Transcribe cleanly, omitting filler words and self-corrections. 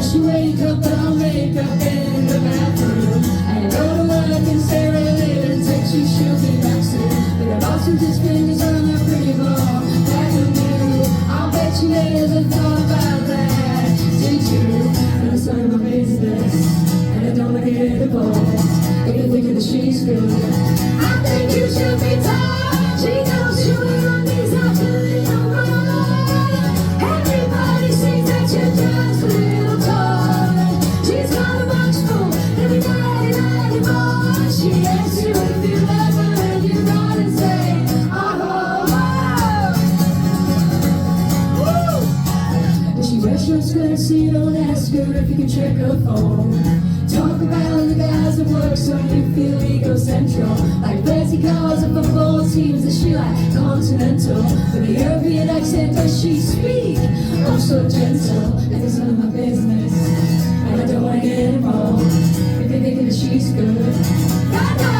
she wake up, put on makeup in the bathroom. And go to work and stay right later and text you she'll be back soon. But her boss with his fingers on her pretty ball, back on you. I'll bet you never thought about that, did you? And it's none of my business, and I don't wanna get involved. If you're thinking that she's good, I think you should be told. She knows you were on these absolutely no wrong. Everybody sees that you're just a little tall. She's got a box full every night and anymore. She asks you if you ever heard you run and say, oh, oh. Does she wear short skirts so you don't ask her if you can check her phone? Talk about the guys at work so you feel egocentral. Like fancy cars and football teams, is she like continental? With a European accent does she speak? Oh, so gentle, and it's none of my business, and I don't wanna get involved. If you're thinking that she's good, God knows